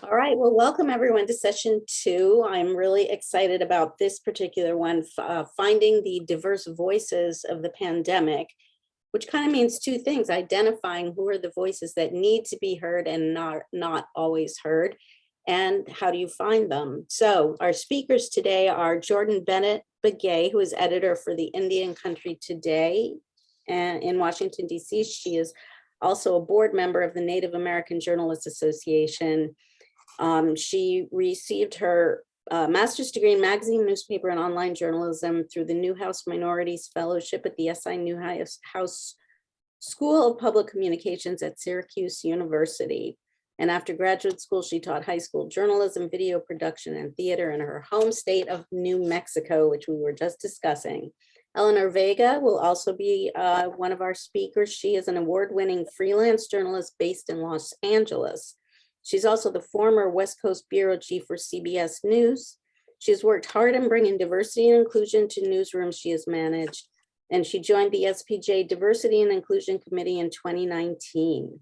All right, well, welcome everyone to session 2. I'm really excited about this particular one, finding the diverse voices of the pandemic, which kind of means two things: identifying who are the voices that need to be heard and not always heard, and how do you find them? So our speakers today are Jourdan Bennett-Begaye, who is editor for the Indian Country Today in Washington, D.C. She is also a board member of the Native American Journalists Association. She received her master's degree in magazine, newspaper, and online journalism through the Newhouse Minorities Fellowship at the SI Newhouse School of Public Communications at Syracuse University. And after graduate school, she taught high school journalism, video production, and theater in her home state of New Mexico, which we were just discussing. Eleanore Vega will also be one of our speakers. She is an award-winning freelance journalist based in Los Angeles. She's also the former West Coast bureau chief for CBS News. She's worked hard in bringing diversity and inclusion to newsrooms she has managed, and she joined the SPJ Diversity and Inclusion Committee in 2019.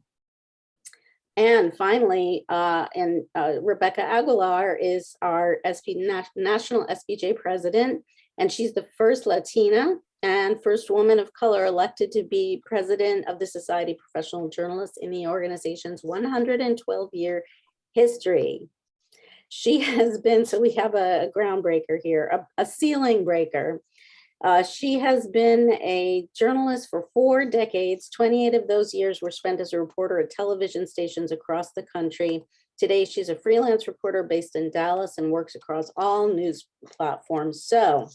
And finally, Rebecca Aguilar is our National SPJ president, and she's the first Latina and first woman of color elected to be president of the Society of Professional Journalists in the organization's 112-year history. She has been, so we have a groundbreaker here, a ceiling breaker. She has been a journalist for 4 decades. 28 of those years were spent as a reporter at television stations across the country. Today, she's a freelance reporter based in Dallas and works across all news platforms. So,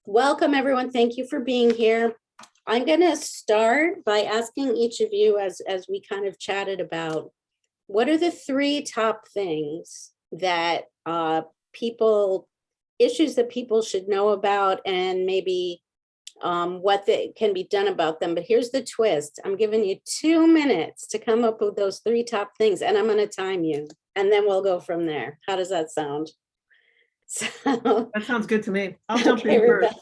welcome everyone, thank you for being here. I'm gonna start by asking each of you, as we kind of chatted about, what are the 3 top things that issues that people should know about, and maybe what can be done about them. But here's the twist: I'm giving you 2 minutes to come up with those 3 top things, and I'm gonna time you, and then we'll go from there. How does that sound? So, that sounds good to me. I'll jump in first.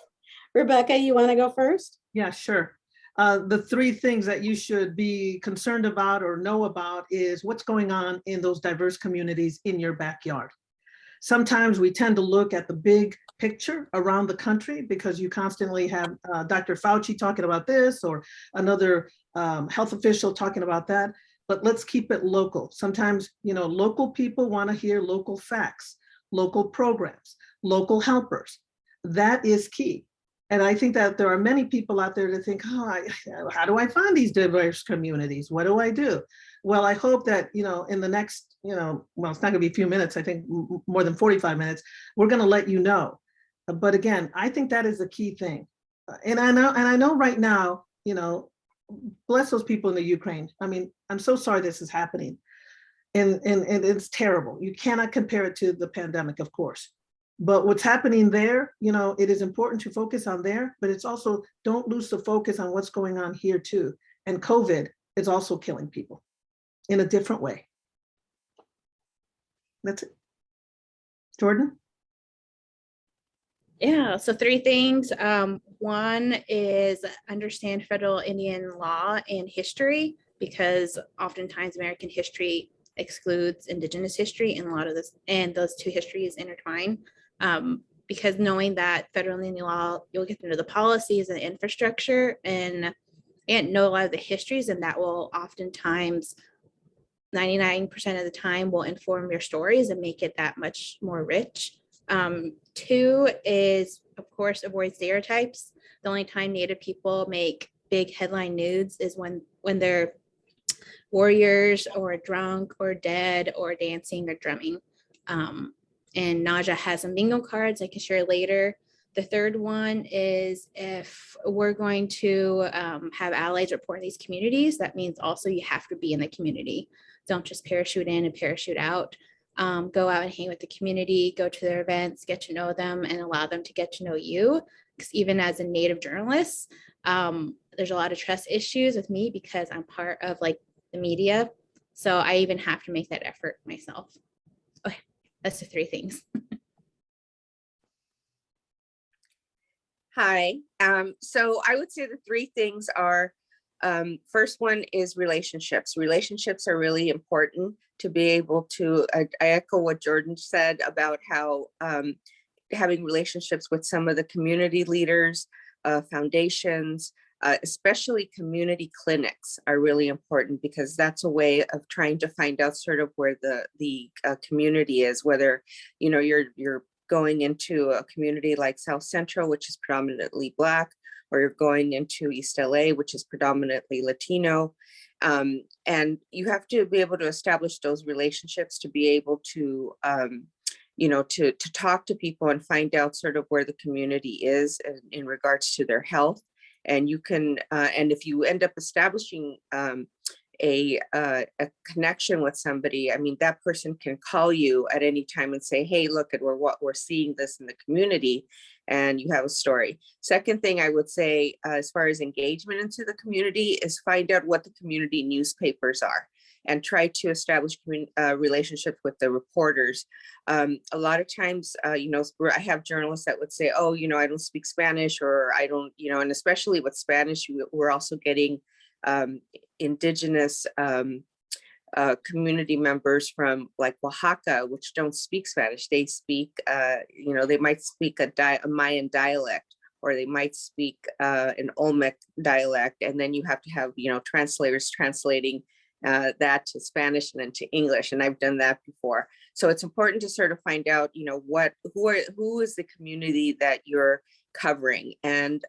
Rebecca, you want to go first? Yeah, sure. The 3 things that you should be concerned about or know about is what's going on in those diverse communities in your backyard. Sometimes we tend to look at the big picture around the country because you constantly have Dr. Fauci talking about this or another health official talking about that, but let's keep it local. Sometimes, local people want to hear local facts, local programs, local helpers. That is key. And I think that there are many people out there that think, how do I find these diverse communities? What do I do? Well, I hope that, in the next, well, it's not gonna be a few minutes, I think more than 45 minutes, we're gonna let you know. But again, I think that is the key thing. And I know right now, bless those people in the Ukraine. I mean, I'm so sorry this is happening. And it's terrible. You cannot compare it to the pandemic, of course. But what's happening there, it is important to focus on there, but it's also, don't lose the focus on what's going on here too. And COVID is also killing people in a different way. That's it. Jourdan? Yeah, so 3 things. One is understand federal Indian law and history, because oftentimes American history excludes Indigenous history, and a lot of this, and those 2 histories intertwine. Because knowing that federal Indian law, you'll get into the policies and the infrastructure and know a lot of the histories, and that will oftentimes 99% of the time will inform your stories and make it that much more rich. 2 is, of course, avoid stereotypes. The only time Native people make big headline news is when they're warriors or drunk or dead or dancing or drumming. And NAJA has some bingo cards I can share later. The 3rd one is, if we're going to have allies report in these communities, that means also you have to be in the community. Don't just parachute in and parachute out. Go out and hang with the community, go to their events, get to know them, and allow them to get to know you. Because even as a Native journalist, there's a lot of trust issues with me because I'm part of the media. So I even have to make that effort myself. Okay, that's the 3 things. Hi. So I would say the 3 things are First one is relationships. Relationships are really important to be able to, I echo what Jourdan said about how having relationships with some of the community leaders, foundations, especially community clinics are really important, because that's a way of trying to find out sort of where the community is, whether, you know, you're going into a community like South Central, which is predominantly Black, or you're going into East LA, which is predominantly Latino. And you have to be able to establish those relationships to be able to, you know, to talk to people and find out sort of where the community is in regards to their health. And you can, and if you end up establishing a connection with somebody, I mean, that person can call you at any time and say, hey, look at we're seeing this in the community, and you have a story. Second thing I would say, as far as engagement into the community, is find out what the community newspapers are and try to establish relationships with the reporters. A lot of times, you know, I have journalists that would say, oh, you know, I don't speak Spanish, or I don't, you know, and especially with Spanish, we're also getting indigenous community members from like Oaxaca, which don't speak Spanish. They speak, you know, they might speak a Mayan dialect, or they might speak an Olmec dialect. And then you have to have, you know, translators translating that to Spanish and then to English. And I've done that before. So it's important to sort of find out, you know, who is the community that you're covering, and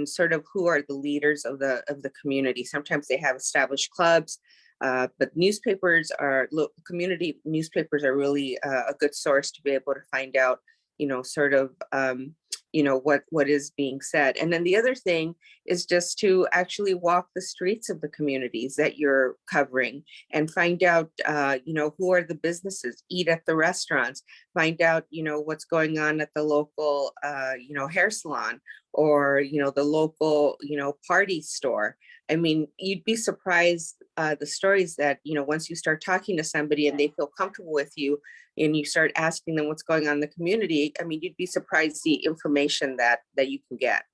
sort of who are the leaders of the community. Sometimes they have established clubs, but newspapers community newspapers are really a good source to be able to find out, you know, sort of, you know, what is being said. And then the other thing is just to actually walk the streets of the communities that you're covering and find out, you know, who are the businesses, eat at the restaurants, find out, you know, what's going on at the local, you know, hair salon, or, you know, the local, you know, party store. I mean, you'd be surprised the stories that, you know, once you start talking to somebody and they feel comfortable with you and you start asking them what's going on in the community, I mean, you'd be surprised the information that you can get.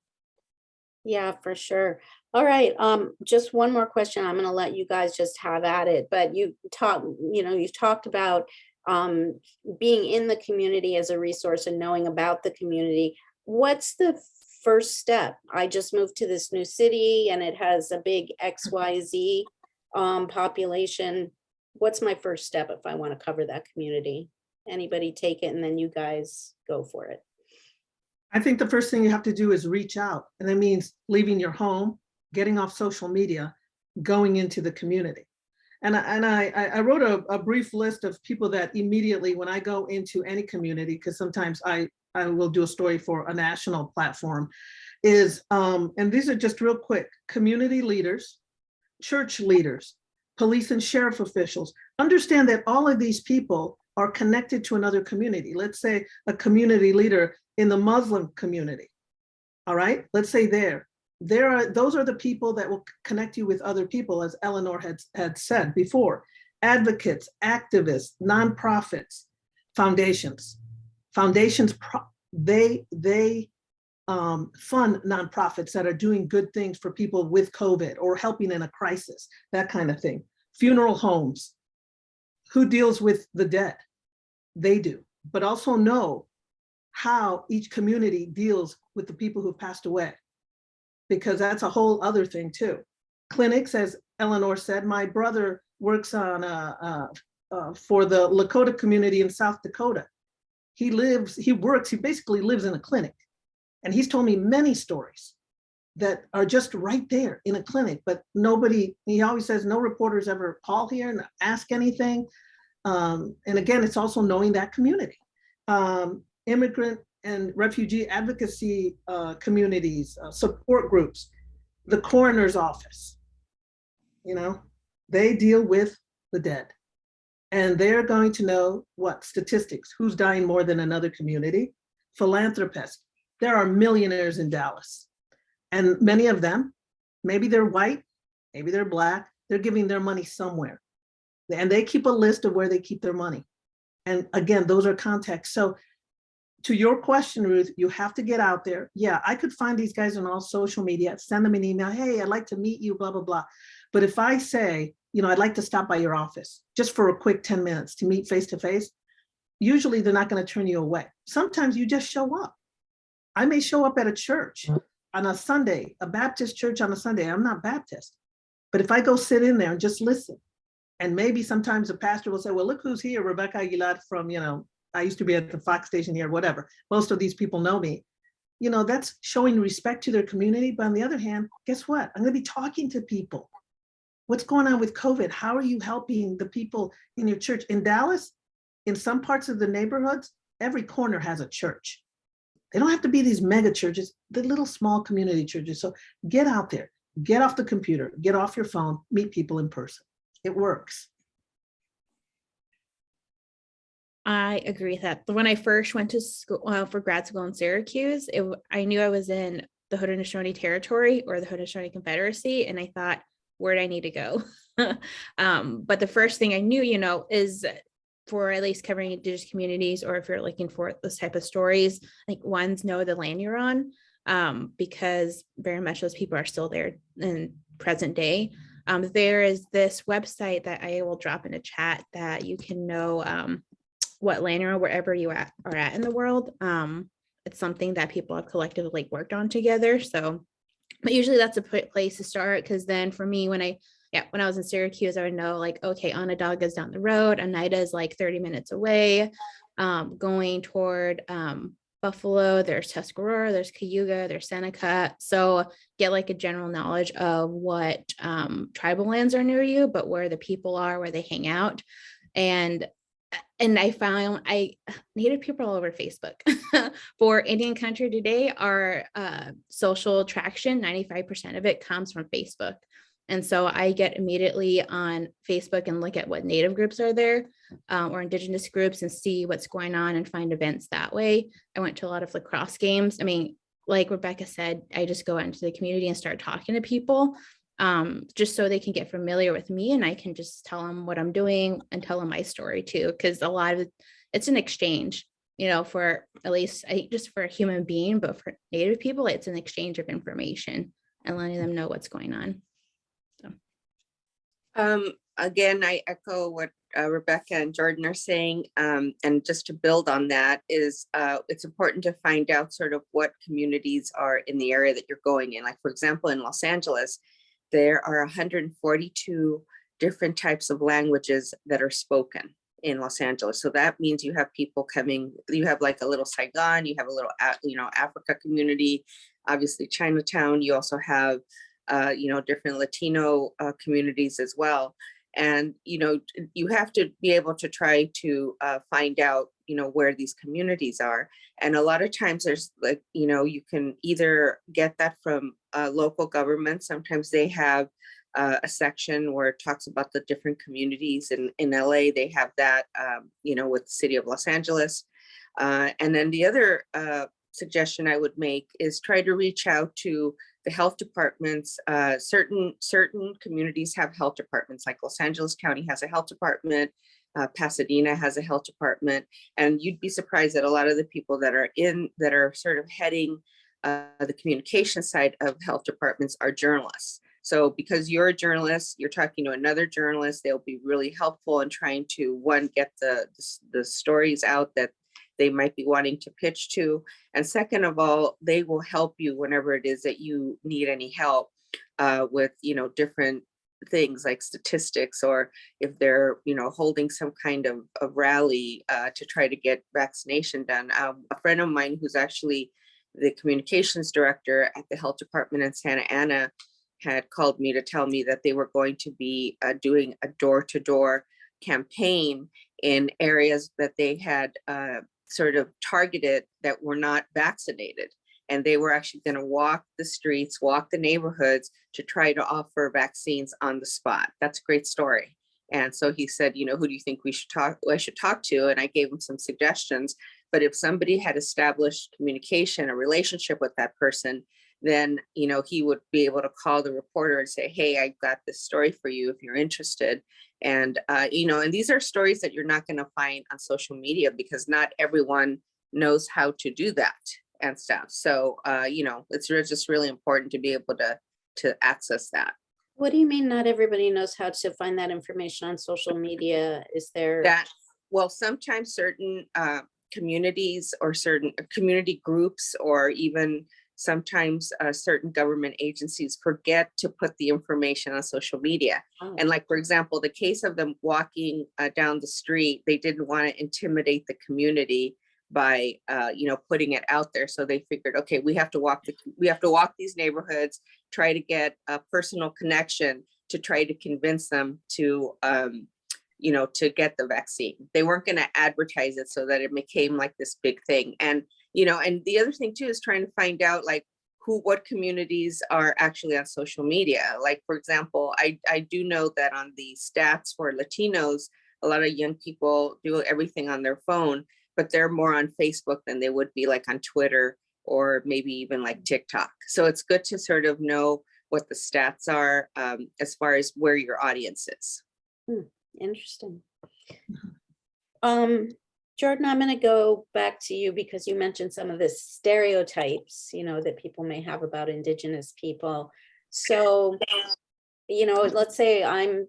Yeah, for sure. All right. Just one more question. I'm going to let you guys just have at it. But you've talked about being in the community as a resource and knowing about the community. What's the first step? I just moved to this new city and it has a big XYZ population. What's my first step if I want to cover that community? Anybody take it, and then you guys go for it. I think the first thing you have to do is reach out. And that means leaving your home, getting off social media, going into the community. And I wrote a brief list of people that immediately, when I go into any community, because sometimes I will do a story for a national platform, is, and these are just real quick: community leaders, church leaders, police and sheriff officials. Understand that all of these people are connected to another community. Let's say a community leader in the Muslim community. All right, let's say those are the people that will connect you with other people, as Eleanor had said before: advocates, activists, nonprofits, foundations. Foundations, they fund nonprofits that are doing good things for people with COVID or helping in a crisis, that kind of thing. Funeral homes, who deals with the dead? They do, but also know how each community deals with the people who passed away, because that's a whole other thing too. Clinics, as Eleanor said, my brother works on for the Lakota community in South Dakota. He basically lives in a clinic. And he's told me many stories that are just right there in a clinic, but nobody, he always says, no reporters ever call here and ask anything. And again, it's also knowing that community. Immigrant and refugee advocacy communities, support groups, the coroner's office, you know, they deal with the dead. And they're going to know what statistics, who's dying more than another community. Philanthropists, there are millionaires in Dallas. And many of them, maybe they're white, maybe they're Black, they're giving their money somewhere. And they keep a list of where they keep their money. And again, those are contacts. So to your question, Ruth, you have to get out there. Yeah, I could find these guys on all social media, send them an email. Hey, I'd like to meet you, blah, blah, blah. But if I say, I'd like to stop by your office just for a quick 10 minutes to meet face to face, usually they're not going to turn you away. Sometimes you just show up. I may show up at a church on a Sunday, a Baptist church on a Sunday. I'm not Baptist. But if I go sit in there and just listen, and maybe sometimes the pastor will say, well, look who's here, Rebecca Aguilar from, I used to be at the Fox station here, whatever. Most of these people know me. That's showing respect to their community. But on the other hand, guess what? I'm going to be talking to people. What's going on with COVID? How are you helping the people in your church? In Dallas, in some parts of the neighborhoods, every corner has a church. They don't have to be these mega churches, the little small community churches. So get out there, get off the computer, get off your phone, meet people in person. It works. I agree with that. When I first went to school for grad school in Syracuse, I knew I was in the Haudenosaunee territory or the Haudenosaunee Confederacy, and I thought, where do I need to go? But the first thing I knew, is for at least covering Indigenous communities, or if you're looking for this type of stories, like ones know the land you're on, because very much those people are still there in present day. There is this website that I will drop in a chat that you can know what land you're on wherever you are at in the world. It's something that people have collectively worked on together. So, but usually that's a place to start, because then for me, when I was in Syracuse, I would know like, okay, Onondaga is down the road, Oneida is like 30 minutes away, going toward Buffalo, there's Tuscarora, there's Cayuga, there's Seneca. So get like a general knowledge of what tribal lands are near you, but where the people are, where they hang out. And I found Native people all over Facebook. For Indian Country Today, our social traction, 95% of it comes from Facebook. And so I get immediately on Facebook and look at what Native groups are there, or Indigenous groups, and see what's going on and find events that way. I went to a lot of lacrosse games. I mean, like Rebecca said, I just go out into the community and start talking to people, just so they can get familiar with me, and I can just tell them what I'm doing and tell them my story too. Because a lot of it's an exchange, for at least just for a human being, but for Native people, it's an exchange of information and letting them know what's going on. Again, I echo what Rebecca and Jourdan are saying, and just to build on that is it's important to find out sort of what communities are in the area that you're going in. Like, for example, in Los Angeles, there are 142 different types of languages that are spoken in Los Angeles. So that means you have people coming, you have like a little Saigon, you have a little, Africa community, obviously Chinatown, you also have different Latino communities as well. And, you have to be able to try to find out, where these communities are. And a lot of times there's like, you can either get that from local government. Sometimes they have a section where it talks about the different communities. In LA, they have that, with the city of Los Angeles. And then the other suggestion I would make is try to reach out to the health departments. Certain communities have health departments, like Los Angeles County has a health department, Pasadena has a health department, and you'd be surprised that a lot of the people that are sort of heading the communication side of health departments are journalists. So because you're a journalist, you're talking to another journalist, they'll be really helpful in trying to, one, get the stories out that they might be wanting to pitch to. And second of all, they will help you whenever it is that you need any help with, different things like statistics, or if they're, holding some kind of rally to try to get vaccination done. A friend of mine who's actually the communications director at the health department in Santa Ana had called me to tell me that they were going to be doing a door-to-door campaign in areas that they had sort of targeted that were not vaccinated. And they were actually going to walk the streets, walk the neighborhoods to try to offer vaccines on the spot. That's a great story. And so he said, who do you think I should talk to? And I gave him some suggestions. But if somebody had established communication, a relationship with that person, then, he would be able to call the reporter and say, hey, I got this story for you if you're interested. And, and these are stories that you're not going to find on social media, because not everyone knows how to do that and stuff. So, you know, it's just really important to be able to access that. What do you mean not everybody knows how to find that information on social media? Is there? That, well, sometimes certain communities or certain community groups, or even sometimes certain government agencies forget to put the information on social media. Oh, And like, for example, the case of them walking down the street, they didn't want to intimidate the community by, you know, putting it out there. So they figured, okay, we have to walk these neighborhoods, try to get a personal connection to try to convince them to, you know, to get the vaccine. They weren't going to advertise it so that it became like this big thing. And, you know, and the other thing too is trying to find out like what communities are actually on social media. Like, for example, I do know that on the stats for Latinos, a lot of young people do everything on their phone, but they're more on Facebook than they would be like on Twitter or maybe even like TikTok. So it's good to sort of know what the stats are as far as where your audience is. interesting. Jourdan, I'm going to go back to you because you mentioned some of the stereotypes, you know, that people may have about Indigenous people. So, you know, let's say I'm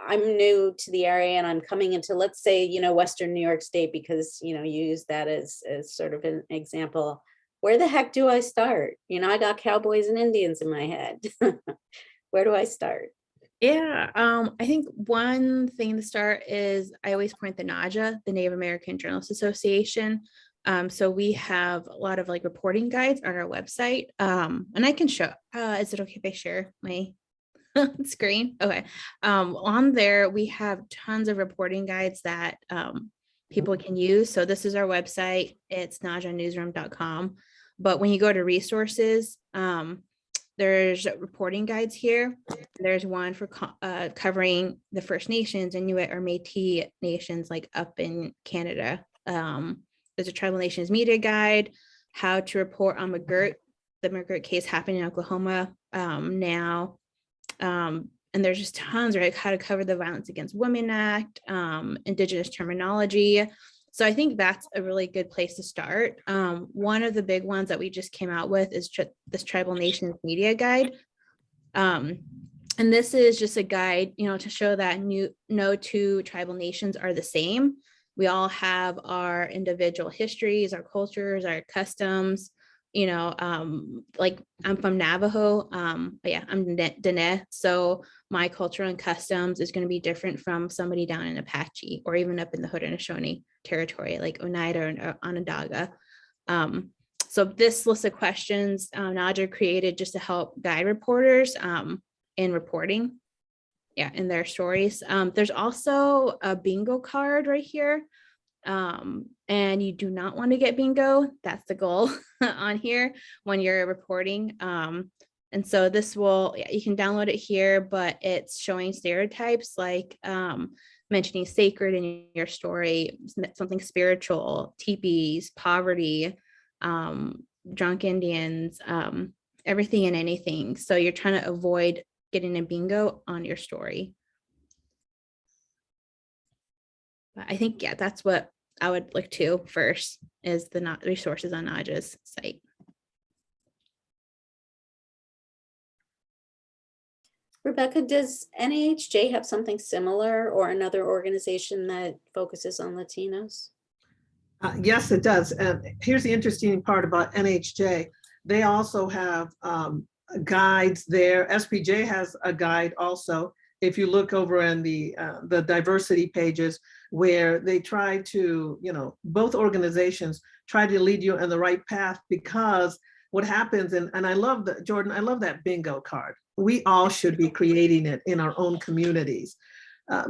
new to the area and I'm coming into, let's say, you know, Western New York State, because, you know, you use that as sort of an example. Where the heck do I start? You know, I got cowboys and Indians in my head. Where do I start? Yeah, I think one thing to start is I always point the NAJA, the Native American Journalists Association. So we have a lot of like reporting guides on our website. And I can show, is it okay if I share my screen? Okay. On there, we have tons of reporting guides that people can use. So this is our website. It's najanewsroom.com. But when you go to resources, there's reporting guides here. There's one for covering the First Nations, Inuit or Métis nations like up in Canada. There's a Tribal Nations media guide, how to report on McGirt, the McGirt case happening in Oklahoma now. And there's just tons, right? How to cover the Violence Against Women Act, Indigenous terminology. So I think that's a really good place to start. One of the big ones that we just came out with is this Tribal Nations media guide. And this is just a guide, you know, to show that no two tribal nations are the same. We all have our individual histories, our cultures, our customs, you know, like I'm from Navajo, yeah, I'm Dene. So my culture and customs is going to be different from somebody down in Apache or even up in the Haudenosaunee territory, like Oneida or Onondaga. So this list of questions NAJA created just to help guide reporters in reporting, in their stories. There's also a bingo card right here. And you do not want to get bingo. That's the goal on here when you're reporting. And so this will, you can download it here, but it's showing stereotypes like mentioning sacred in your story, something spiritual, teepees, poverty, drunk Indians, everything and anything. So you're trying to avoid getting a bingo on your story. But I think, that's what I would look to first is the resources on NAJA's site. Rebecca, does NAHJ have something similar or another organization that focuses on Latinos? Yes, it does. And here's the interesting part about NHJ. They also have guides there. SPJ has a guide also. If you look over in the diversity pages, where they try to, you know, both organizations try to lead you in the right path, because what happens, and I love that, Jourdan, I love that bingo card. We all should be creating it in our own communities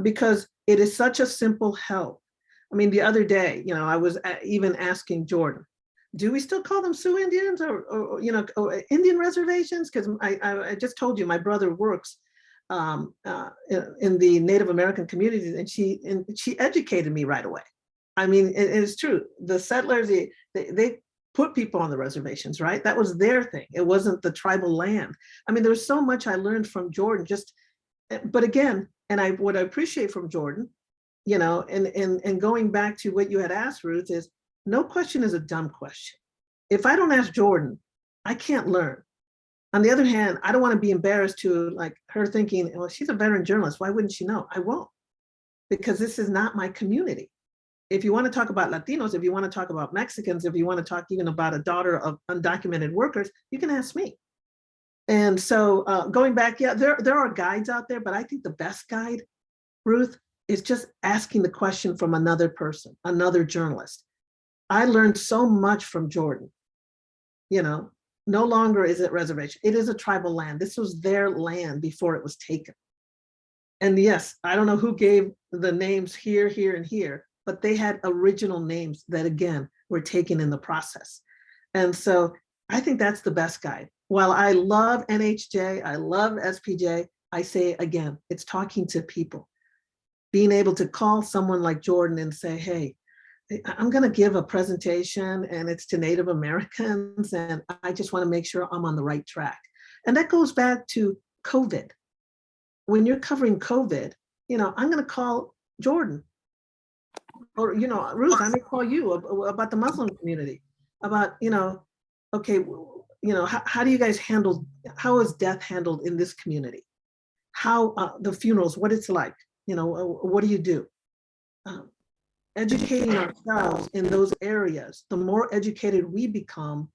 because it is such a simple help. I mean, the other day, you know, I was even asking Jourdan, do we still call them Sioux Indians or you know, or Indian reservations? Because I just told you my brother works in the Native American communities, and she educated me right away. I mean, it is true. The settlers, they put people on the reservations, right? That was their thing. It wasn't the tribal land. I mean, there was so much I learned from Jourdan. But again, and what I appreciate from Jourdan, you know, and going back to what you had asked, Ruth, is no question is a dumb question. If I don't ask Jourdan, I can't learn. On the other hand, I don't want to be embarrassed to like her thinking, well, she's a veteran journalist. Why wouldn't she know? I won't, because this is not my community. If you want to talk about Latinos, if you want to talk about Mexicans, if you want to talk even about a daughter of undocumented workers, you can ask me. And so going back, yeah, there are guides out there, but I think the best guide, Ruth, is just asking the question from another person, another journalist. I learned so much from Jourdan. You know, no longer is it reservation. It is a tribal land. This was their land before it was taken. And yes, I don't know who gave the names here, here, and here, but they had original names that, again, were taken in the process. And so I think that's the best guide. While I love NHJ, I love SPJ, I say again, it's talking to people. Being able to call someone like Jourdan and say, hey, I'm going to give a presentation and it's to Native Americans, and I just want to make sure I'm on the right track. And that goes back to COVID. When you're covering COVID, you know, I'm going to call Jourdan. Or, you know, Ruth, I may call you about the Muslim community, about, you know, okay, you know, how do you guys handle, how is death handled in this community? How the funerals, what it's like, you know, what do you do? Educating ourselves in those areas, the more educated we become,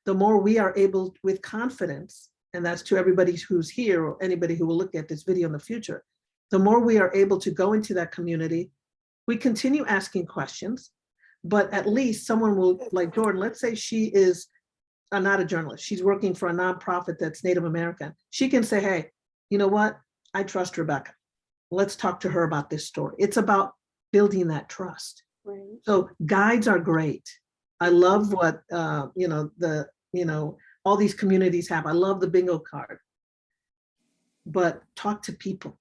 the more we are able with confidence, and that's to everybody who's here or anybody who will look at this video in the future, the more we are able to go into that community. We continue asking questions, but at least someone will, like Jourdan, let's say she is not a journalist, she's working for a nonprofit that's Native American. She can say, hey, you know what? I trust Rebecca. Let's talk to her about this story. It's about building that trust. Right. So guides are great. I love what, you know, all these communities have. I love the bingo card, but talk to people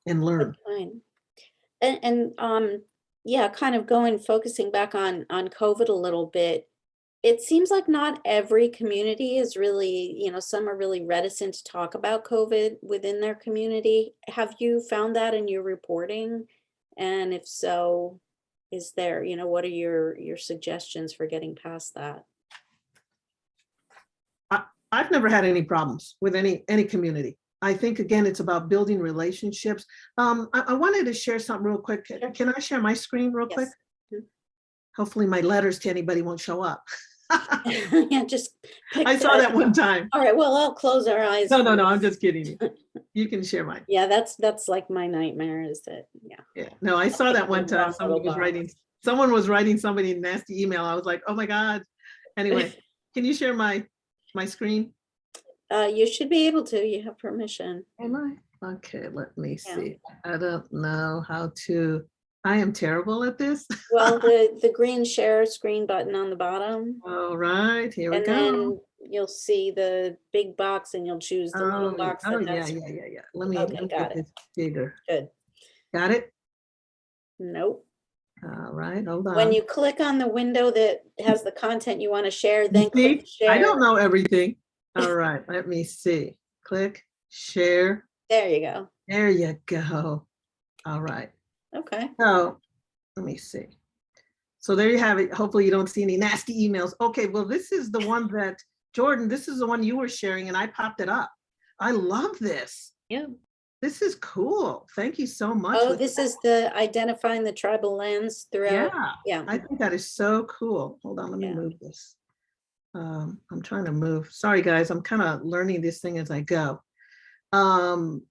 and learn. And yeah, kind of focusing back on COVID a little bit, it seems like not every community is really, you know, some are really reticent to talk about COVID within their community. Have you found that in your reporting? And if so, is there, you know, what are your suggestions for getting past that? I've never had any problems with any community. I think, again, it's about building relationships. I wanted to share something real quick. Can I share my screen real quick? Hopefully my letters to anybody won't show up. Yeah, just I saw that one time. All right, well, I'll close our eyes. No, I'm just kidding you. You can share mine. Yeah, that's like my nightmare, is that, yeah. No, I saw that one time. Someone was writing somebody a nasty email. I was like, oh my God. Anyway, can you share my screen? You should be able to. You have permission. Am I? Okay, let me see. I don't know how to. I am terrible at this. Well, the green share screen button on the bottom. All right, here we go. And then you'll see the big box, and you'll choose the little box. Yeah. Let me get this bigger. Good. Got it? Nope. All right, hold on. When you click on the window that has the content you want to share, then click share. I don't know everything. All right, let me see. Click share. There you go. There you go. All right. Okay. So let me see. So there you have it. Hopefully you don't see any nasty emails. Okay, well, this is the one that, Jourdan, this is the one you were sharing and I popped it up. I love this. Yeah. This is cool. Thank you so much. Oh, this is the identifying the tribal lands throughout. Yeah. I think that is so cool. Hold on, let me move this. I'm trying to move. Sorry, guys. I'm kind of learning this thing as I go. Let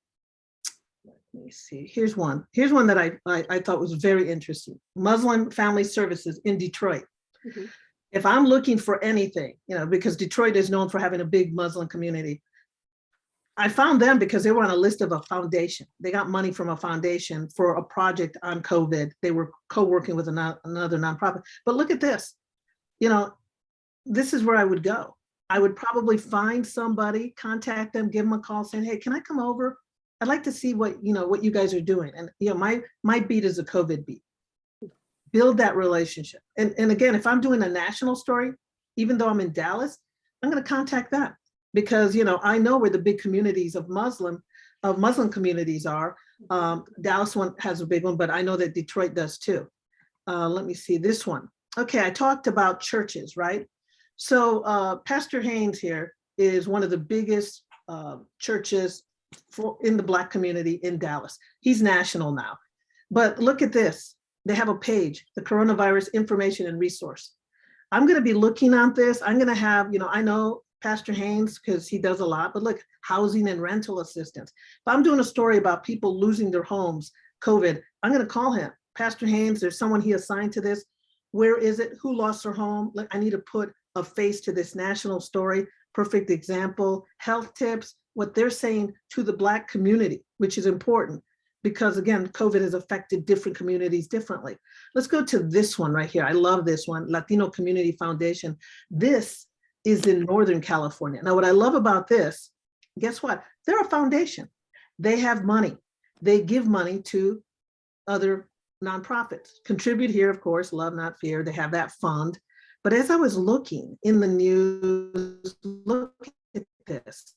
me see. Here's one that I thought was very interesting. Muslim Family Services in Detroit. Mm-hmm. If I'm looking for anything, you know, because Detroit is known for having a big Muslim community, I found them because they were on a list of a foundation. They got money from a foundation for a project on COVID. They were co-working with another nonprofit. But look at this. You know, this is where I would go. I would probably find somebody, contact them, give them a call saying, hey, can I come over? I'd like to see what you guys are doing. And my beat is a COVID beat. Build that relationship. And again, if I'm doing a national story, even though I'm in Dallas, I'm going to contact them because I know where the big communities of Muslim communities are. Dallas one has a big one, but I know that Detroit does too. Let me see this one. Okay, I talked about churches, right? So Pastor Haynes here is one of the biggest churches in the Black community in Dallas. He's national now. But look at this. They have a page, the Coronavirus Information and Resource. I'm going to be looking at this. I'm going to have, I know Pastor Haynes because he does a lot, but look, housing and rental assistance. If I'm doing a story about people losing their homes, COVID, I'm going to call him. Pastor Haynes, there's someone he assigned to this. Where is it? Who lost their home? I need to put a face to this national story. Perfect example. Health tips, what they're saying to the Black community, which is important because again, COVID has affected different communities differently. Let's go to this one right here. I love this one, Latino Community Foundation. This is in Northern California. Now, what I love about this, guess what? They're a foundation. They have money. They give money to other nonprofits. Contribute here, of course, Love Not Fear. They have that fund. But as I was looking in the news, look at this.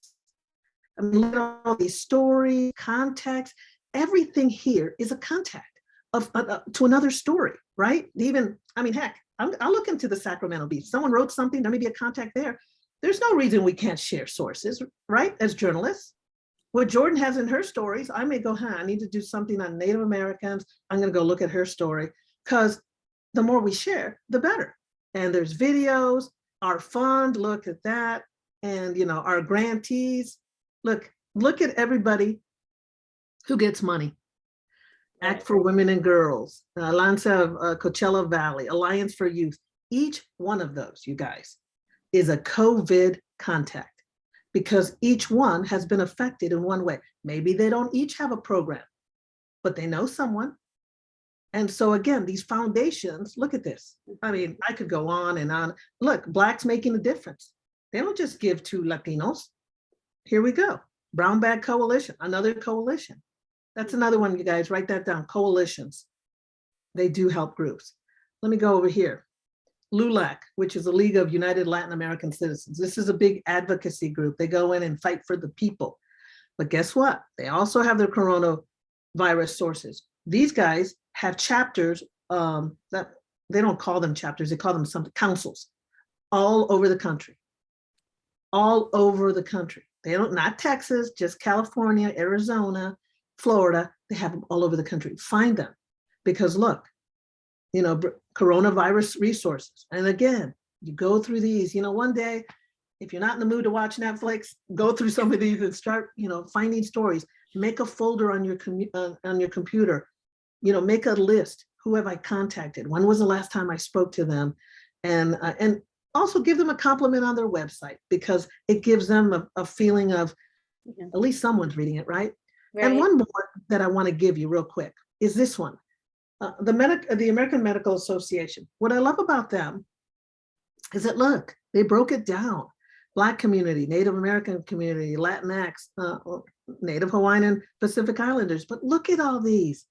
I mean, look at all these stories, context, everything here is a contact of to another story, right? Even, I mean, heck, I'll look into the Sacramento Bee. Someone wrote something, there may be a contact there. There's no reason we can't share sources, right? As journalists. What Jourdan has in her stories, I may go, I need to do something on Native Americans. I'm going to go look at her story because the more we share, the better. And there's videos, our fund, look at that. And, our grantees, look at everybody who gets money. Act for Women and Girls, Alliance of Coachella Valley, Alliance for Youth. Each one of those, you guys, is a COVID contact because each one has been affected in one way. Maybe they don't each have a program, but they know someone. And so again, these foundations, look at this. I mean, I could go on and on. Look, Blacks Making a Difference. They don't just give to Latinos. Here we go. Brown Bag Coalition, another coalition. That's another one, you guys, write that down, coalitions. They do help groups. Let me go over here. LULAC, which is the League of United Latin American Citizens. This is a big advocacy group. They go in and fight for the people. But guess what? They also have their coronavirus sources. These guys have chapters that they don't call them chapters, they call them something, councils, all over the country. All over the country. They don't, not Texas, just California, Arizona, Florida, they have them all over the country. Find them because look, coronavirus resources. And again, you go through these, one day, if you're not in the mood to watch Netflix, go through some of these and start, finding stories. Make a folder on your computer, make a list. Who have I contacted? When was the last time I spoke to them? And also give them a compliment on their website because it gives them a feeling of at least someone's reading it, right? And one more that I want to give you real quick is this one. The American Medical Association. What I love about them is that, look, they broke it down. Black community, Native American community, Latinx, Native Hawaiian and Pacific Islanders. But look at all these.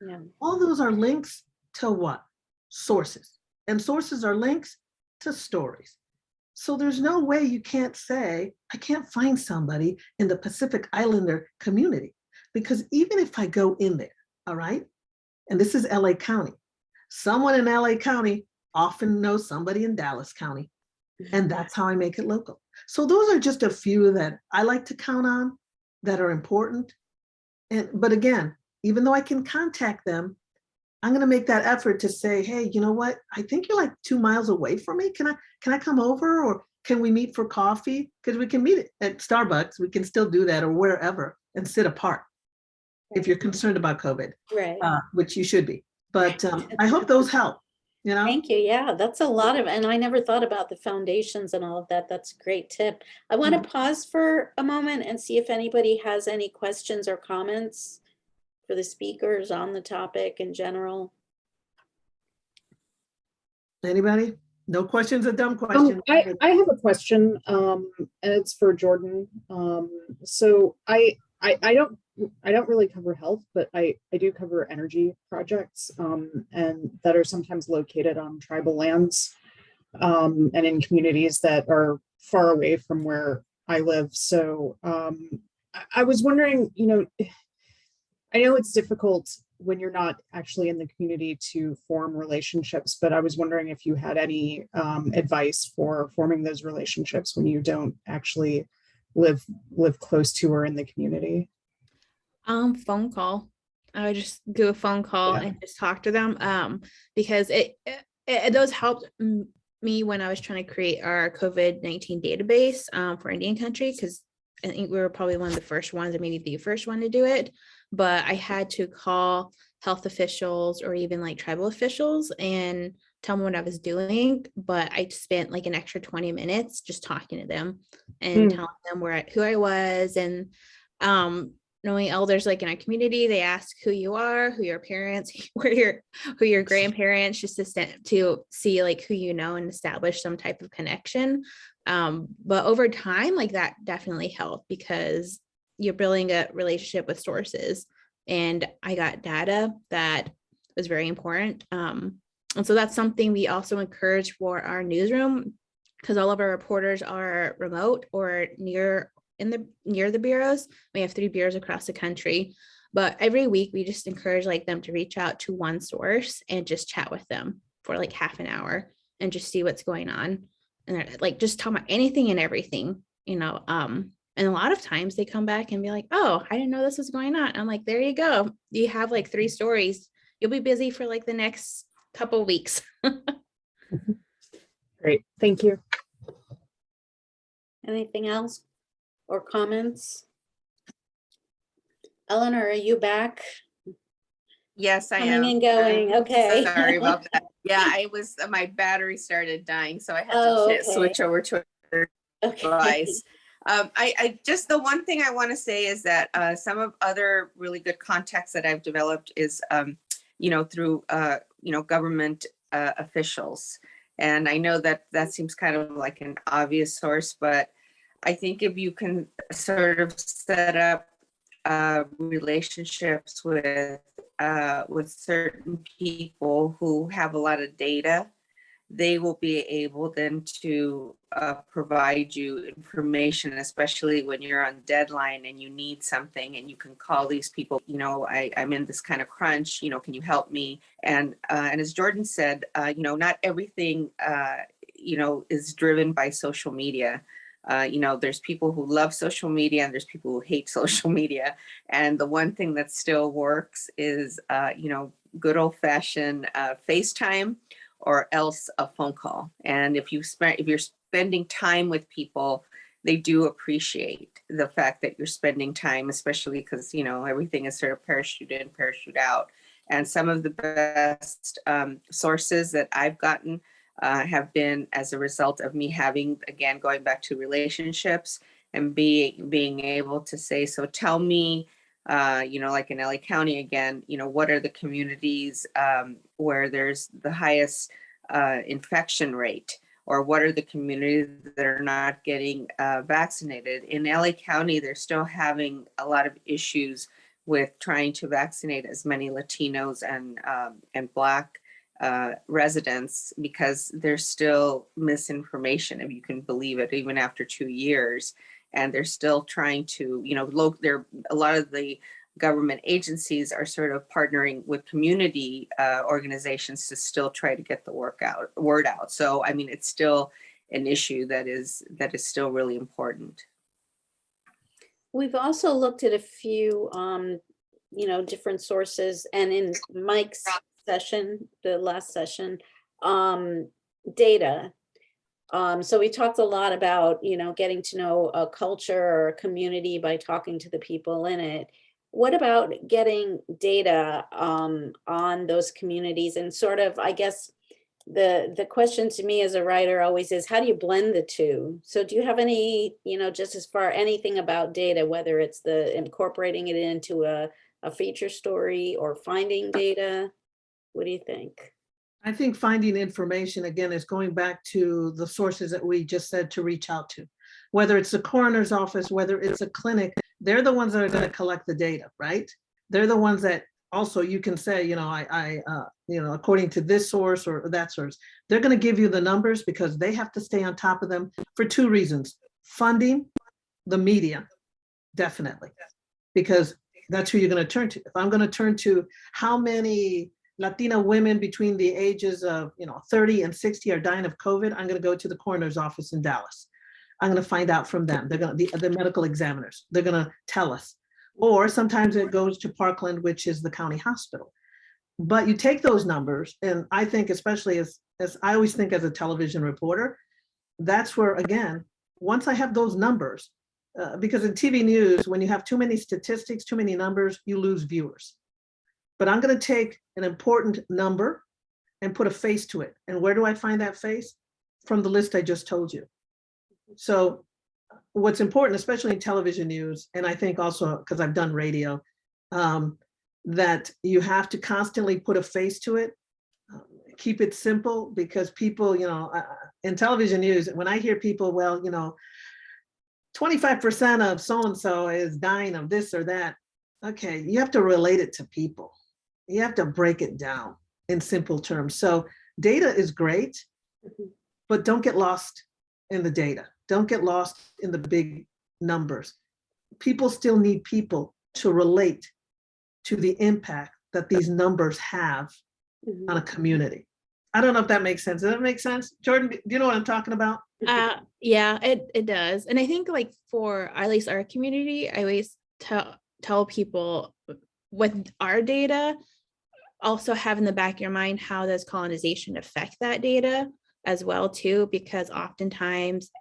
Yeah. All those are links to what? Sources. And sources are links to stories. So there's no way you can't say, I can't find somebody in the Pacific Islander community. Because even if I go in there, all right, and this is LA County, someone in LA County often knows somebody in Dallas County, and that's how I make it local. So those are just a few that I like to count on that are important. But again, even though I can contact them, I'm going to make that effort to say, hey, you know what? I think you're like 2 miles away from me. Can I come over, or can we meet for coffee? Because we can meet at Starbucks. We can still do that, or wherever, and sit apart. If you're concerned about COVID, right? Which you should be. But I hope those help. Thank you. Yeah, that's a lot of, and I never thought about the foundations and all of that. That's a great tip. I want to pause for a moment and see if anybody has any questions or comments for the speakers on the topic in general. Anybody? No questions, a dumb question. I have a question, and it's for Jourdan. So I don't really cover health, but I do cover energy projects, and that are sometimes located on tribal lands, and in communities that are far away from where I live. So I was wondering, I know it's difficult when you're not actually in the community to form relationships, but I was wondering if you had any advice for forming those relationships when you don't actually live close to or in the community. Phone call. I would just do a phone call Yeah. and just talk to them. Because it does help me when I was trying to create our COVID-19 database for Indian country, because I think we were probably one of the first ones, or maybe the first one to do it. But I had to call health officials or even like tribal officials and tell them what I was doing. But I spent like an extra 20 minutes just talking to them and telling them who I was, and knowing elders like in our community, they ask who you are, who your parents, who your grandparents, just to see like who you know and establish some type of connection. But over time, like that definitely helped, because you're building a relationship with sources, and I got data that was very important. And so that's something we also encourage for our newsroom, because all of our reporters are remote or near the bureaus. We have 3 bureaus across the country, but every week we just encourage like them to reach out to one source and just chat with them for like half an hour and just see what's going on, and they're like just talk about anything and everything, and a lot of times they come back and be like, oh, I didn't know this was going on. I'm like, there you go, you have like 3 stories, you'll be busy for like the next couple weeks. Great, thank you. Anything else or comments? Eleanor, are you back? Yes, I am. Coming and going, okay. Sorry about that. Yeah, my battery started dying, so I had Oh, to switch over to a Okay. device. I just, the one thing I want to say is that some of other really good contacts that I've developed is, through, government officials. And I know that seems kind of like an obvious source, but I think if you can sort of set up relationships with certain people who have a lot of data, they will be able then to provide you information, especially when you're on deadline and you need something, and you can call these people, I'm in this kind of crunch, can you help me? And as Jourdan said, not everything, is driven by social media. There's people who love social media and there's people who hate social media. And the one thing that still works is, good old fashioned FaceTime, or else a phone call. And if you're spending time with people, they do appreciate the fact that you're spending time, especially because, everything is sort of parachute in, parachute out. And some of the best sources that I've gotten have been as a result of me having, again, going back to relationships and being able to say, so tell me, like in LA County again, what are the communities where there's the highest infection rate, or what are the communities that are not getting vaccinated? In LA County, they're still having a lot of issues with trying to vaccinate as many Latinos and Black residents, because there's still misinformation, if you can believe it, even after 2 years. And they're still trying to, a lot of the government agencies are sort of partnering with community organizations to still try to get the word out. So, I mean, it's still an issue that is still really important. We've also looked at a few, different sources, and in Mike's session, the last session, data. So we talked a lot about, getting to know a culture or a community by talking to the people in it. What about getting data on those communities? And sort of, I guess, the question to me as a writer always is, how do you blend the two? So do you have any, just as far anything about data, whether it's the incorporating it into a feature story or finding data? What do you think? I think finding information, again, is going back to the sources that we just said to reach out to. Whether it's the coroner's office, whether it's a clinic, they're the ones that are going to collect the data, right? They're the ones that also you can say, according to this source or that source, they're going to give you the numbers because they have to stay on top of them for 2 reasons. Funding, the media, definitely. Because That's who you're going to turn to. If I'm going to turn to how many Latina women between the ages of 30 and 60 are dying of COVID, I'm going to go to the coroner's office in Dallas. I'm going to find out from them. They're going to the medical examiners. They're going to tell us. Or sometimes it goes to Parkland, which is the county hospital. But you take those numbers, and I think, especially as I always think as a television reporter, that's where, again, once I have those numbers, because in TV news, when you have too many statistics, too many numbers, you lose viewers. But I'm going to take an important number and put a face to it. And where do I find that face? From the list I just told you. So what's important, especially in television news, and I think also because I've done radio, that you have to constantly put a face to it. Keep it simple, because people, in television news, when I hear people, 25% of so-and-so is dying of this or that. Okay, you have to relate it to people. You have to break it down in simple terms. So data is great, but don't get lost in the data. Don't get lost in the big numbers. People still need people to relate to the impact that these numbers have on a community. I don't know if that makes sense. Does that make sense? Jourdan, do you know what I'm talking about? Yeah, it does. And I think like for at least our community, I always tell people with our data, also have in the back of your mind, how does colonization affect that data as well too? Because oftentimes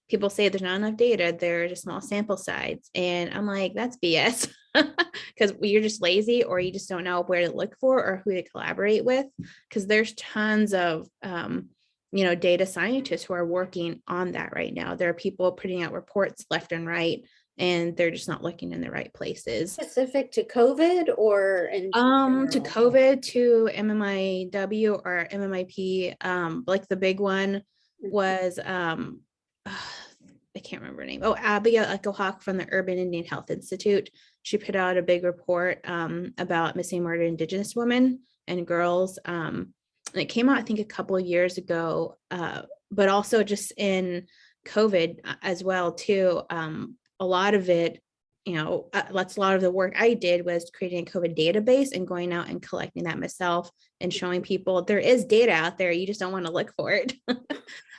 people say there's not enough data, they're just small sample size. And I'm like, that's BS, because you're just lazy, or you just don't know where to look for or who to collaborate with. Because there's tons of data scientists who are working on that right now. There are people putting out reports left and right, and they're just not looking in the right places. Specific to COVID or in to COVID, to MMIW or MMIP, like the big one was I can't remember her name. Oh, Abigail Echohawk from the Urban Indian Health Institute. She put out a big report about missing murdered Indigenous women and girls. And it came out, I think, a couple of years ago, but also just in COVID as well too. A lot of it, that's a lot of the work I did was creating a COVID database and going out and collecting that myself and showing people there is data out there. You just don't want to look for it.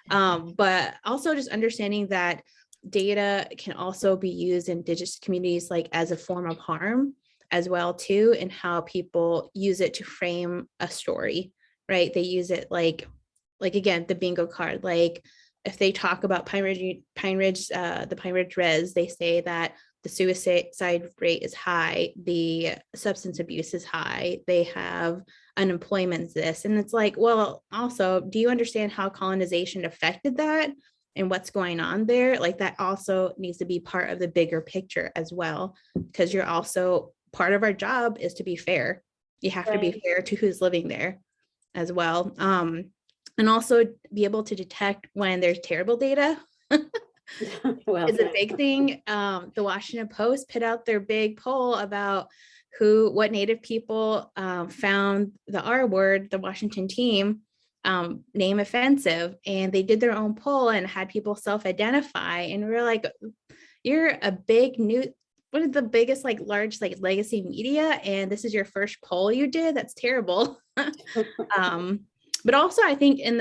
But also just understanding that data can also be used in Indigenous communities, like as a form of harm as well too, and how people use it to frame a story, right? They use it like again, the bingo card, like if they talk about Pine Ridge, the Pine Ridge Res, they say that the suicide rate is high, the substance abuse is high, they have unemployment, this. And it's like, well, also, do you understand how colonization affected that and what's going on there? Like that also needs to be part of the bigger picture as well, because you're also, part of our job is to be fair. You have to be fair to who's living there as well. And also be able to detect when there's terrible data. Well, is a big thing. The Washington Post put out their big poll about what Native people found the R word, the Washington team, name offensive, and they did their own poll and had people self-identify, and we were like, you're a big one of the biggest large legacy media, and this is your first poll you did? That's terrible. But also I think on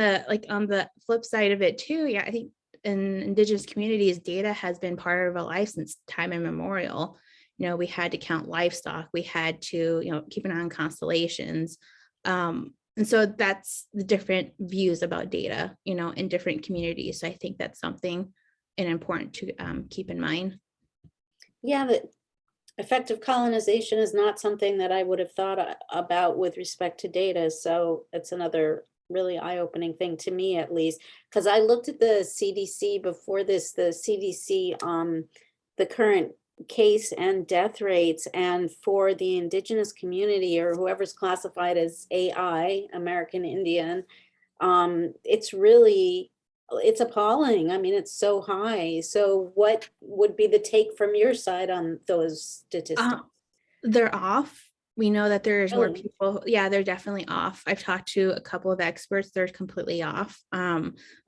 the flip side of it too, I think in Indigenous communities, data has been part of our life since time immemorial. We had to count livestock, we had to, keep an eye on constellations. And so that's the different views about data, in different communities. So I think that's something important to keep in mind. Yeah, the effective colonization is not something that I would have thought about with respect to data. So it's another really eye-opening thing to me, at least, because I looked at the CDC before this, the CDC, the current case and death rates, and for the Indigenous community, or whoever's classified as AI, American Indian, it's appalling. I mean, it's so high. So what would be the take from your side on those statistics? They're off. We know that there's more people. Yeah, they're definitely off. I've talked to a couple of experts. They're completely off.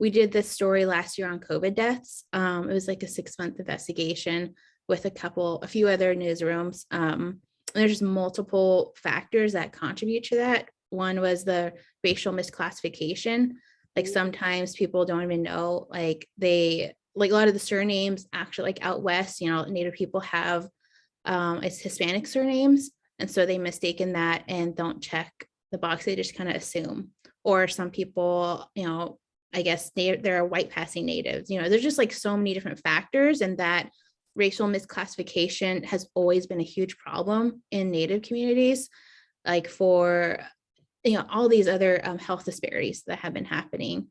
We did this story last year on COVID deaths. It was like a 6-month investigation. with a few other newsrooms. There's just multiple factors that contribute to that. One was the racial misclassification. Like sometimes people don't even know, like a lot of the surnames actually, like out west, Native people have it's Hispanic surnames. And so they mistaken that and don't check the box. They just kind of assume. Or some people, I guess they're white passing natives. There's just like so many different factors, and that racial misclassification has always been a huge problem in Native communities, like for all these other health disparities that have been happening.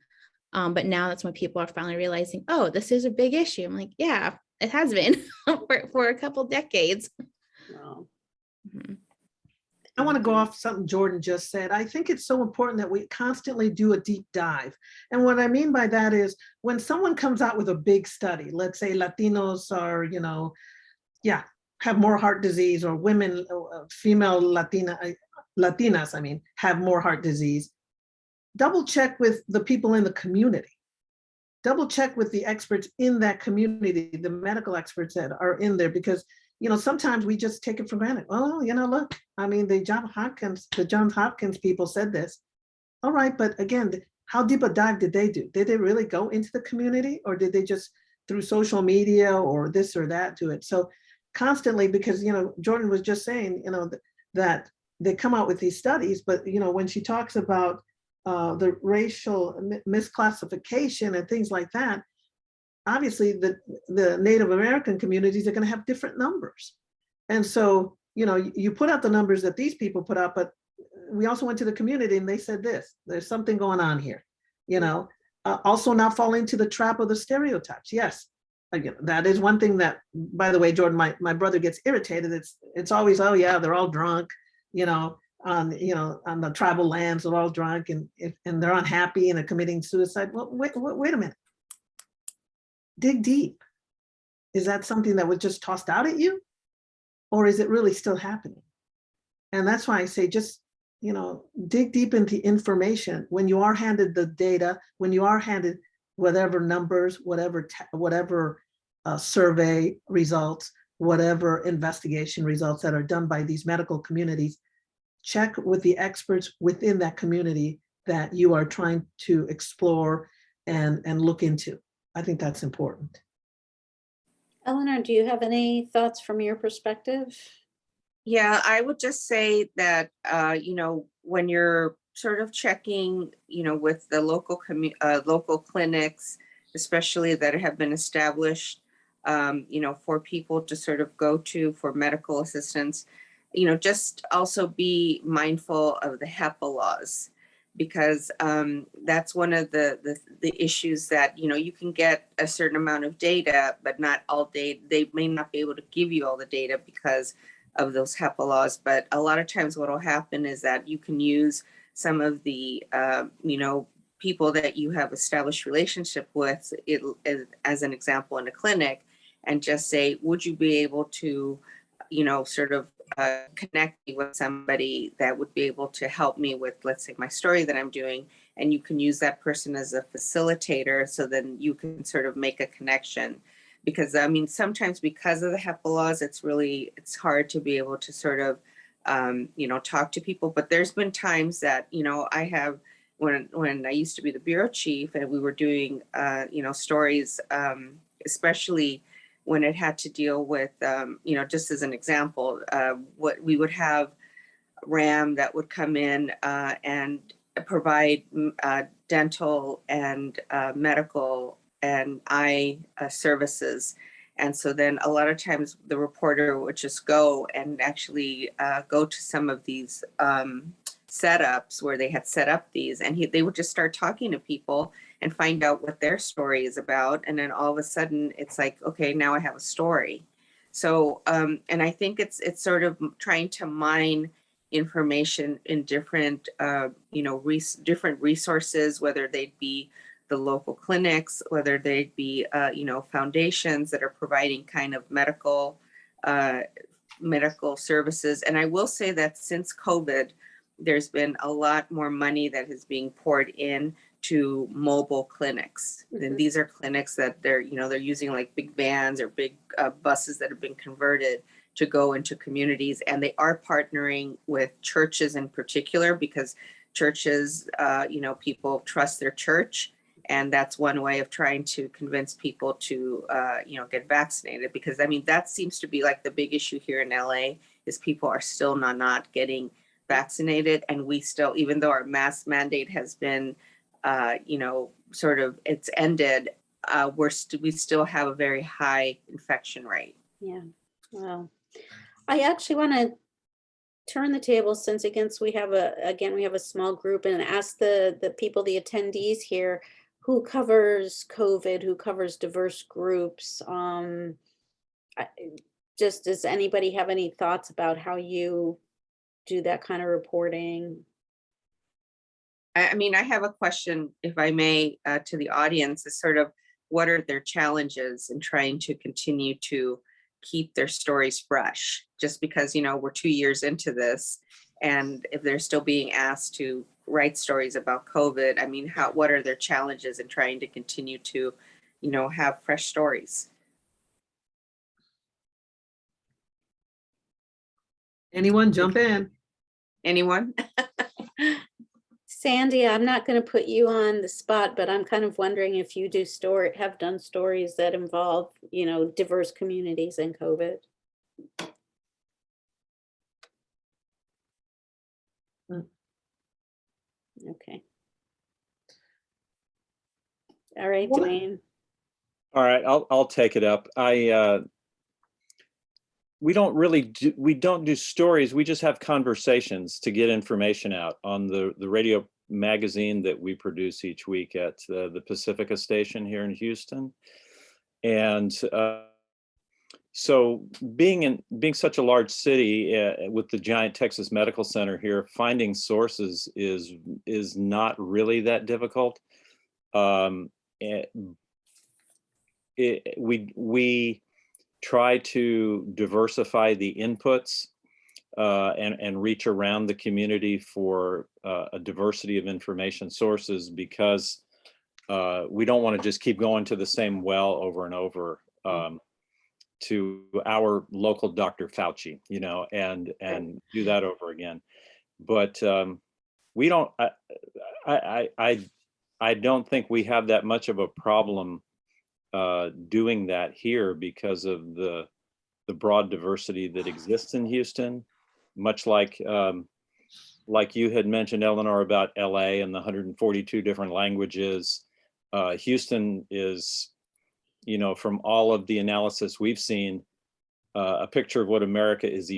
But now that's when people are finally realizing, oh, this is a big issue. I'm like, yeah, it has been for a couple decades. Wow. Mhm. I want to go off something Jourdan just said. I think it's so important that we constantly do a deep dive. And what I mean by that is when someone comes out with a big study, let's say Latinos are, have more heart disease, or women, female Latinas, have more heart disease. Double check with the people in the community. Double check with the experts in that community, the medical experts that are in there, because sometimes we just take it for granted. Oh, look, the Johns Hopkins people said this. All right, but again, how deep a dive did they do? Did they really go into the community, or did they just through social media or this or that do it? So constantly, because Jourdan was just saying, that they come out with these studies, but when she talks about the racial misclassification and things like that, obviously the Native American communities are going to have different numbers. And so, you put out the numbers that these people put out, but we also went to the community and they said this, there's something going on here, also not fall into the trap of the stereotypes. Yes, again, that is one thing that, by the way, Jourdan, my brother gets irritated. It's always, oh yeah, they're all drunk, on the tribal lands, they're all drunk and they're unhappy and they're committing suicide. Well, wait a minute. Dig deep. Is that something that was just tossed out at you? Or is it really still happening? And that's why I say just, dig deep into information. When you are handed the data, when you are handed whatever numbers, whatever survey results, whatever investigation results that are done by these medical communities, check with the experts within that community that you are trying to explore and look into. I think that's important. Eleanor, do you have any thoughts from your perspective? Yeah, I would just say that, when you're sort of checking, with the local clinics, especially that have been established, for people to sort of go to for medical assistance, just also be mindful of the HEPA laws, because that's one of the issues that, you can get a certain amount of data, but not all data. They may not be able to give you all the data because of those HEPA laws. But a lot of times what will happen is that you can use some of the, people that you have established relationship with, as an example in a clinic, and just say, would you be able to, sort of connect me with somebody that would be able to help me with, let's say, my story that I'm doing, and you can use that person as a facilitator, so then you can sort of make a connection. Because sometimes because of the HEPA laws, it's hard to be able to sort of, talk to people. But there's been times that, I have, when I used to be the bureau chief and we were doing, stories, especially when it had to deal with, just as an example, what we would have RAM that would come in and provide dental and medical and eye services. And so then a lot of times the reporter would just go and actually go to some of these setups where they had set up these, and they would just start talking to people and find out what their story is about. And then all of a sudden it's like, okay, now I have a story. So, and I think it's sort of trying to mine information in different, different resources, whether they'd be the local clinics, whether they'd be, foundations that are providing kind of medical services. And I will say that since COVID, there's been a lot more money that is being poured in to mobile clinics. And these are clinics that they're using like big vans or big buses that have been converted to go into communities. And they are partnering with churches in particular, because churches, people trust their church. And that's one way of trying to convince people to, get vaccinated. Because, I mean, that seems to be like the big issue here in LA is people are still not getting vaccinated. And we still, even though our mask mandate has been, it's ended, we still have a very high infection rate. Yeah, wow. I actually want to turn the table, since we have a small group, and ask the people, the attendees here, who covers COVID, who covers diverse groups. Just, does anybody have any thoughts about how you do that kind of reporting? I mean, I have a question, if I may, to the audience, is sort of what are their challenges in trying to continue to keep their stories fresh? Just because, we're 2 years into this, and if they're still being asked to write stories about COVID, I mean, what are their challenges in trying to continue to, have fresh stories? Anyone jump in? Anyone? Sandy, I'm not going to put you on the spot, but I'm kind of wondering if you have done stories that involve, diverse communities and COVID. Okay. All right, Dwayne. All right, I'll take it up. We don't do stories. We just have conversations to get information out on the radio magazine that we produce each week at the Pacifica station here in Houston. And so being such a large city with the giant Texas Medical Center here, finding sources is not really that difficult. We try to diversify the inputs and reach around the community for a diversity of information sources, because we don't want to just keep going to the same well over and over, to our local Dr. Fauci, and do that over again. But we don't. I don't think we have that much of a problem doing that here, because of the broad diversity that exists in Houston. Much like you had mentioned, Eleanor, about LA and the 142 different languages. Houston is, from all of the analysis we've seen, a picture of what America is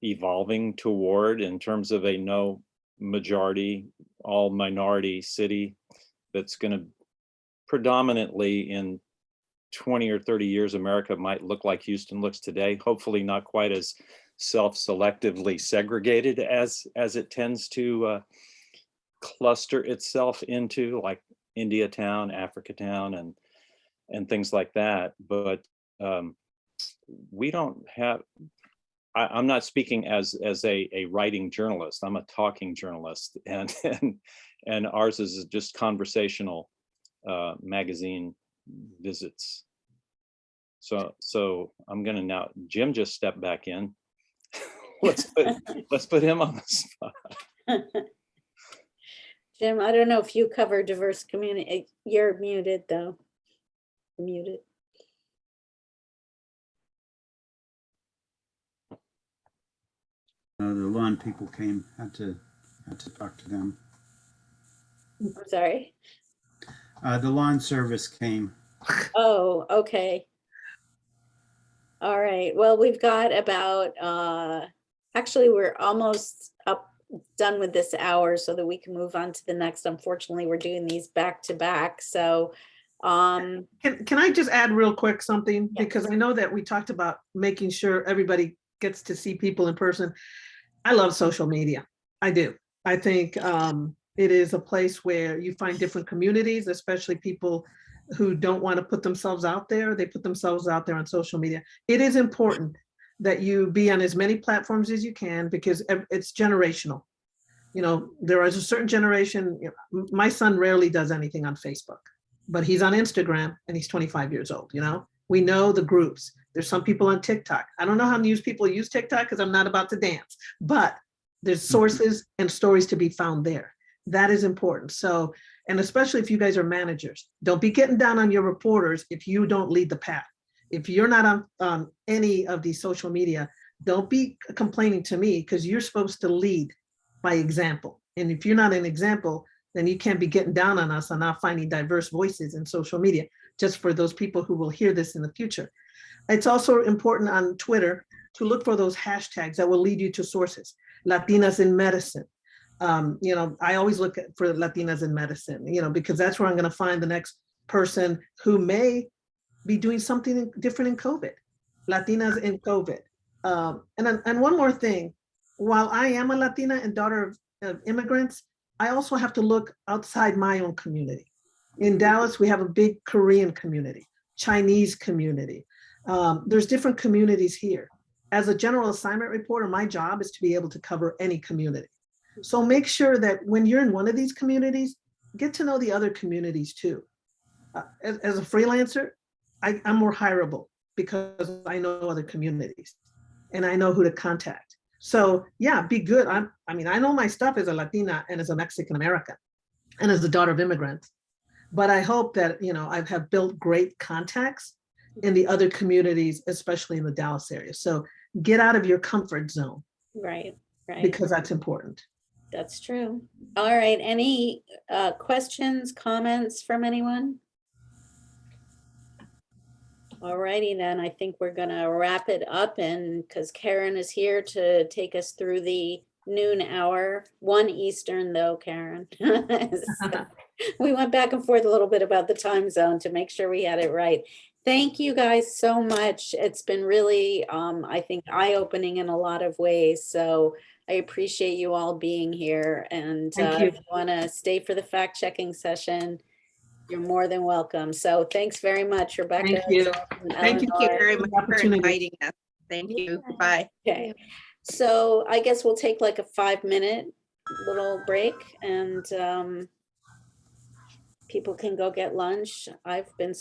evolving toward in terms of a no majority, all minority city that's going to predominantly, in 20 or 30 years, America might look like Houston looks today. Hopefully not quite as self-selectively segregated as it tends to cluster itself into, like India Town, Africa Town, and things like that. But we don't have, I'm not speaking as a writing journalist. I'm a talking journalist, and ours is just conversational magazine visits. So I'm gonna now, Jim just stepped back in. let's put him on the spot. Jim, I don't know if you cover diverse community. You're muted though. Muted. The lawn people came, had to talk to them. I'm sorry. The lawn service came. Oh, okay. All right. Well, we've got about, actually, we're almost done with this hour so that we can move on to the next. Unfortunately, we're doing these back to back. So, Can I just add real quick something? Yes. Because I know that we talked about making sure everybody gets to see people in person. I love social media. I do. I think it is a place where you find different communities, especially people who don't want to put themselves out there. They put themselves out there on social media. It is important that you be on as many platforms as you can, because it's generational. There is a certain generation, my son rarely does anything on Facebook, but he's on Instagram and he's 25 years old, We know the groups. There's some people on TikTok. I don't know how news people use TikTok because I'm not about to dance, but there's sources and stories to be found there. That is important. So, and especially if you guys are managers, don't be getting down on your reporters if you don't lead the path. If you're not on any of these social media, don't be complaining to me because you're supposed to lead by example. And if you're not an example, then you can't be getting down on us on not finding diverse voices in social media, just for those people who will hear this in the future. It's also important on Twitter to look for those hashtags that will lead you to sources. Latinas in medicine. I always look for Latinas in medicine, because that's where I'm going to find the next person who may be doing something different in COVID. Latinas in COVID. And one more thing, while I am a Latina and daughter of immigrants, I also have to look outside my own community. In Dallas, we have a big Korean community, Chinese community. There's different communities here. As a general assignment reporter, my job is to be able to cover any community. So make sure that when you're in one of these communities, get to know the other communities too. As a freelancer, I'm more hireable because I know other communities and I know who to contact. So yeah, be good. I know my stuff as a Latina and as a Mexican American and as a daughter of immigrants, but I hope that, I have built great contacts in the other communities, especially in the Dallas area. So get out of your comfort zone. Right. Because that's important. That's true. All right. Any questions, comments from anyone? All righty, then I think we're gonna wrap it up, and because Karen is here to take us through the noon hour, 1 Eastern though, Karen. So we went back and forth a little bit about the time zone to make sure we had it right. Thank you guys so much. It's been really, I think, eye-opening in a lot of ways. So I appreciate you all being here. And if you want to stay for the fact-checking session, you're more than welcome. So thanks very much, Rebecca. Thank you. Thank you very much for inviting us. Thank you. Bye. Okay. So I guess we'll take like a 5-minute little break and people can go get lunch. I've been